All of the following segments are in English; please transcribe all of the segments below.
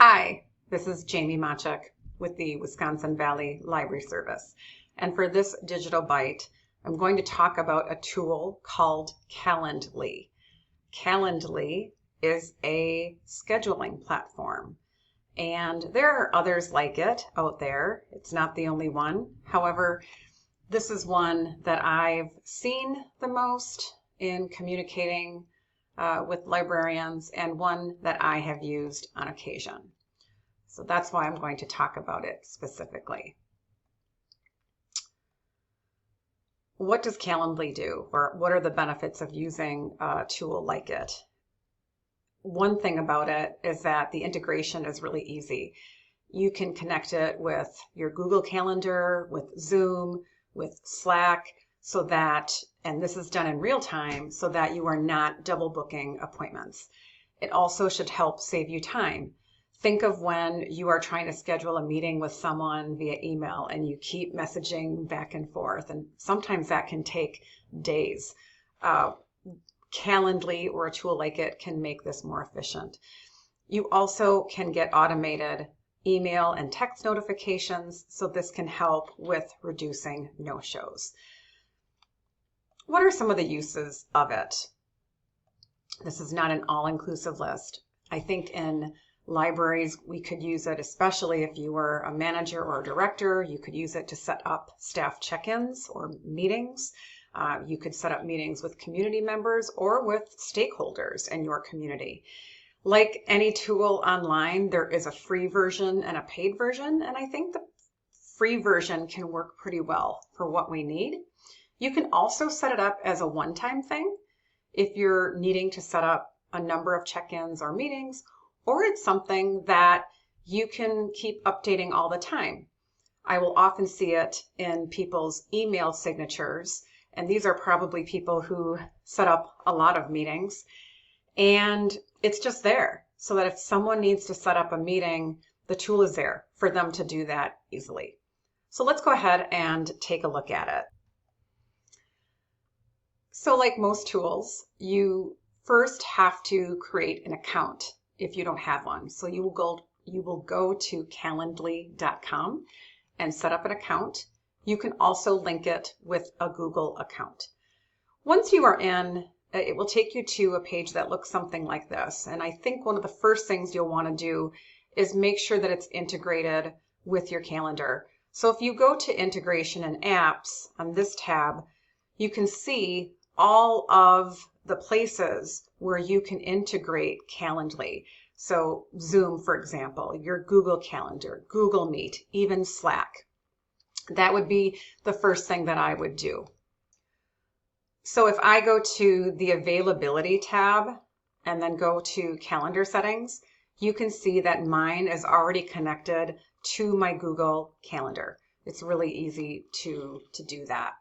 Hi, this is Jamie Machek with the Wisconsin Valley Library Service. And for this Digital Byte, I'm going to talk about a tool called Calendly. Calendly is a scheduling platform, and there are others like it out there. It's not the only one. However, this is one that I've seen the most in communicating with librarians, and one that I have used on occasion. So that's why I'm going to talk about it specifically. What does Calendly do, or what are the benefits of using a tool like it? One thing about it is that the integration is really easy. You can connect it with your Google Calendar, with Zoom, with Slack, so that, and this is done in real time, so that you are not double booking appointments. It also should help save you time. Think of when you are trying to schedule a meeting with someone via email and you keep messaging back and forth, and sometimes that can take days. Calendly or a tool like it can make this more efficient. You also can get automated email and text notifications, so this can help with reducing no-shows. What are some of the uses of it? This is not an all-inclusive list. I think in libraries we could use it, especially if you were a manager or a director. You could use it to set up staff check-ins or meetings. You could set up meetings with community members or with stakeholders in your community. Like any tool online, there is a free version and a paid version, and I think the free version can work pretty well for what we need. You can also set it up as a one-time thing if you're needing to set up a number of check-ins or meetings, or it's something that you can keep updating all the time. I will often see it in people's email signatures, and these are probably people who set up a lot of meetings, and it's just there so that if someone needs to set up a meeting, the tool is there for them to do that easily. So let's go ahead and take a look at it. So like most tools, you first have to create an account if you don't have one. So you will go to calendly.com and set up an account. You can also link it with a Google account. Once you are in, it will take you to a page that looks something like this. And I think one of the first things you'll want to do is make sure that it's integrated with your calendar. So if you go to Integration and Apps on this tab, you can see all of the places where you can integrate Calendly. So Zoom, for example, your Google Calendar, Google Meet, even Slack. That would be the first thing that I would do. So if I go to the Availability tab and then go to Calendar Settings, you can see that mine is already connected to my Google Calendar. It's really easy to do that.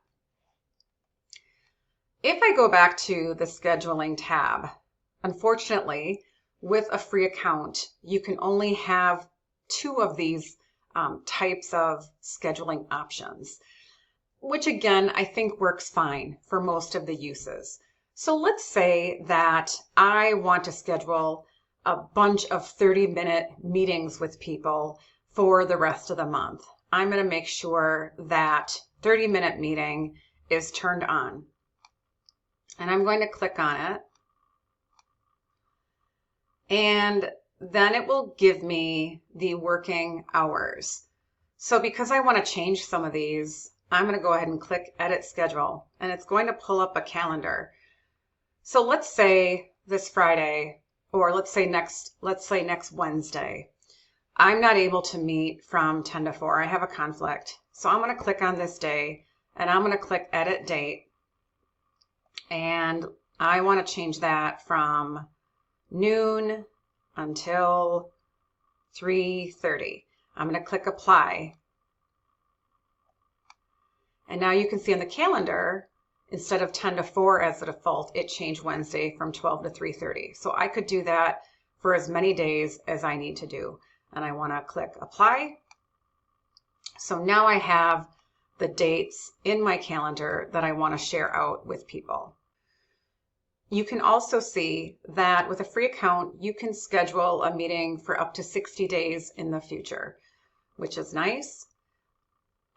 If I go back to the Scheduling tab, unfortunately, with a free account, you can only have two of these types of scheduling options, which again, I think works fine for most of the uses. So let's say that I want to schedule a bunch of 30-minute meetings with people for the rest of the month. I'm going to make sure that 30-minute meeting is turned on. And I'm going to click on it. And then it will give me the working hours. So because I want to change some of these, I'm going to go ahead and click Edit Schedule, and it's going to pull up a calendar. So let's say this Friday, or let's say next Wednesday, I'm not able to meet from 10 to 4. I have a conflict. So I'm going to click on this day, and I'm going to click Edit Date. And I want to change that from noon until 3:30. I'm going to click Apply. And now you can see on the calendar, instead of 10 to 4 as the default, it changed Wednesday from 12 to 3:30. So I could do that for as many days as I need to do. And I want to click Apply. So now I have the dates in my calendar that I want to share out with people. You can also see that with a free account, you can schedule a meeting for up to 60 days in the future, which is nice.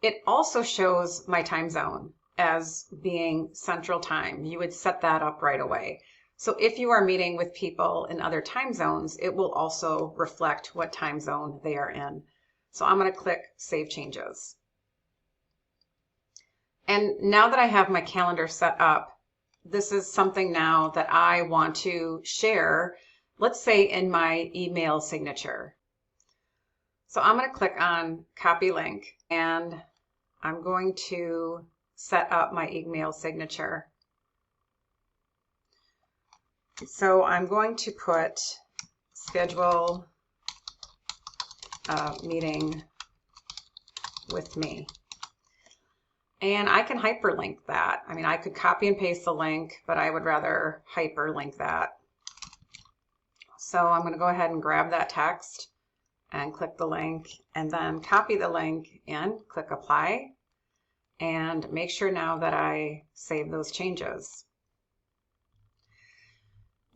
It also shows my time zone as being Central Time. You would set that up right away. So if you are meeting with people in other time zones, it will also reflect what time zone they are in. So I'm going to click Save Changes. And now that I have my calendar set up, this is something now that I want to share, let's say in my email signature. So I'm going to click on Copy Link, and I'm going to set up my email signature. So I'm going to put schedule a meeting with me. And I can hyperlink that. I mean, I could copy and paste the link, but I would rather hyperlink that. So I'm going to go ahead and grab that text and click the link, and then copy the link in, click Apply, and make sure now that I save those changes.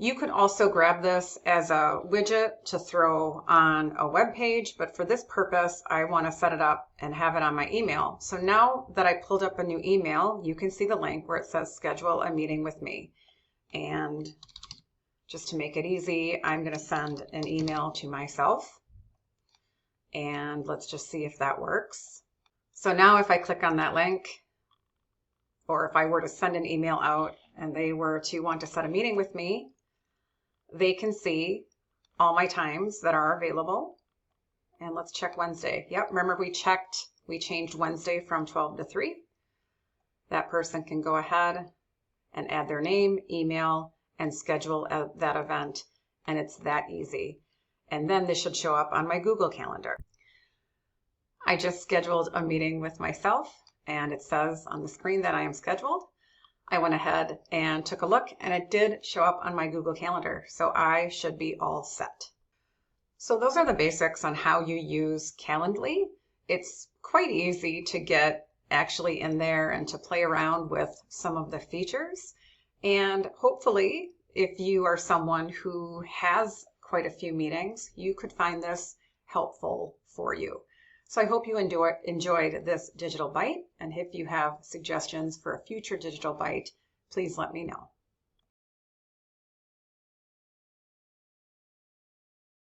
You could also grab this as a widget to throw on a web page, but for this purpose, I want to set it up and have it on my email. So now that I pulled up a new email, you can see the link where it says schedule a meeting with me. And just to make it easy, I'm going to send an email to myself. And let's just see if that works. So now if I click on that link, or if I were to send an email out and they were to want to set a meeting with me, they can see all my times that are available. And let's check Wednesday. Yep, remember we changed Wednesday from 12 to 3. That person can go ahead and add their name, email, and schedule that event. And it's that easy. And then this should show up on my Google Calendar. I just scheduled a meeting with myself, and it says on the screen that I am scheduled. I went ahead and took a look, and it did show up on my Google Calendar, so I should be all set. So those are the basics on how you use Calendly. It's quite easy to get actually in there and to play around with some of the features. And hopefully, if you are someone who has quite a few meetings, you could find this helpful for you. So I hope you enjoyed this Digital Byte, and if you have suggestions for a future Digital Byte, please let me know.